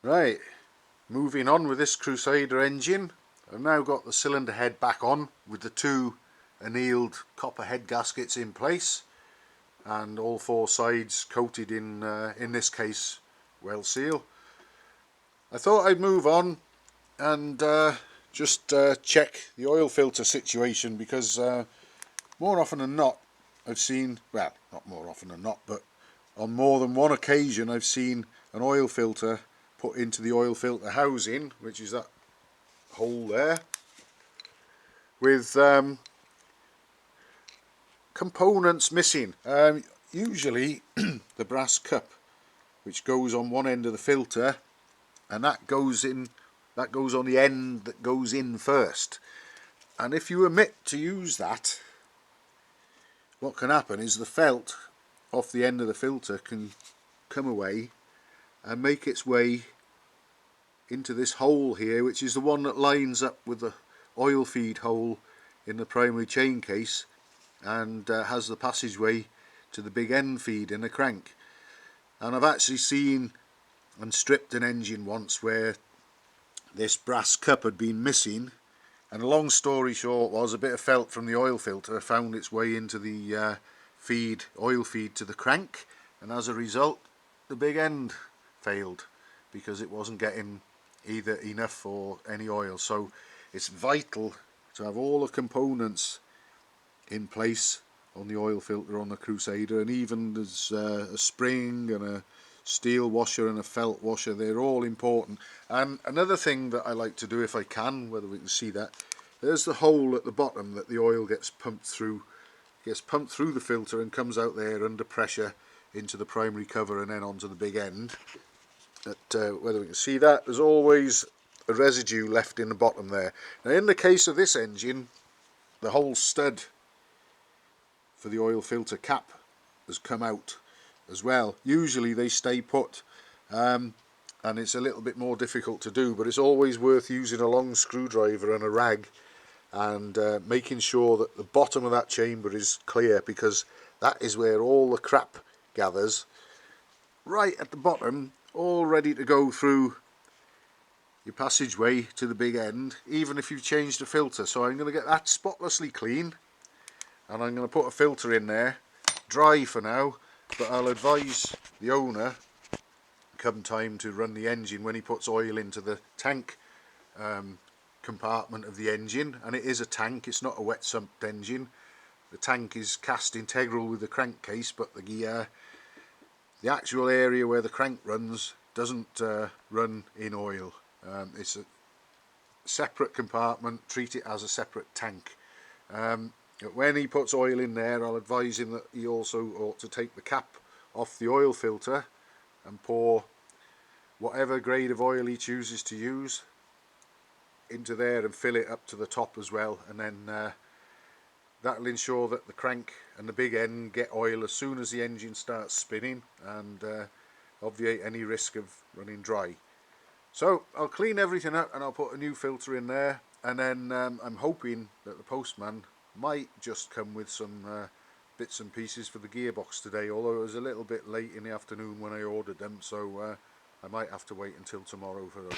Right, moving on with this Crusader engine. I've now got the cylinder head back on with the two annealed copper head gaskets in place and all four sides coated in this case, weld seal. I thought I'd move on and just check the oil filter situation, because more often than not I've seen, well, not more often than not, but on more than one occasion I've seen an oil filter put into the oil filter housing, which is that hole there, with components missing. Usually the brass cup, which goes on one end of the filter, and that goes on the end that goes in first. And if you omit to use that, what can happen is the felt off the end of the filter can come away and make its way into this hole here, which is the one that lines up with the oil feed hole in the primary chain case and has the passageway to the big end feed in the crank. And I've actually seen and stripped an engine once where this brass cup had been missing, and a long story short was a bit of felt from the oil filter found its way into the oil feed to the crank, and as a result the big end failed because it wasn't getting either enough or any oil. So it's vital to have all the components in place on the oil filter on the Crusader, and even there's a spring and a steel washer and a felt washer. They're all important. And another thing that I like to do if I can, whether we can see that, there's the hole at the bottom that the oil gets pumped through the filter and comes out there under pressure into the primary cover and then onto the big end. Whether we can see that, there's always a residue left in the bottom there. Now in the case of this engine, the whole stud for the oil filter cap has come out as well. Usually they stay put, and it's a little bit more difficult to do, but it's always worth using a long screwdriver and a rag and making sure that the bottom of that chamber is clear, because that is where all the crap gathers, right at the bottom, all ready to go through your passageway to the big end, even if you've changed the filter. So I'm going to get that spotlessly clean, and I'm going to put a filter in there, dry for now, but I'll advise the owner come time to run the engine, when he puts oil into the tank compartment of the engine, and it is a tank, it's not a wet sumped engine. The tank is cast integral with the crankcase, but the actual area where the crank runs doesn't run in oil. It's a separate compartment, treat it as a separate tank. When he puts oil in there, I'll advise him that he also ought to take the cap off the oil filter and pour whatever grade of oil he chooses to use into there and fill it up to the top as well, and then that'll ensure that the crank and the big end get oil as soon as the engine starts spinning, and obviate any risk of running dry. So I'll clean everything up and I'll put a new filter in there, and then I'm hoping that the postman might just come with some bits and pieces for the gearbox today, although it was a little bit late in the afternoon when I ordered them, so I might have to wait until tomorrow for those.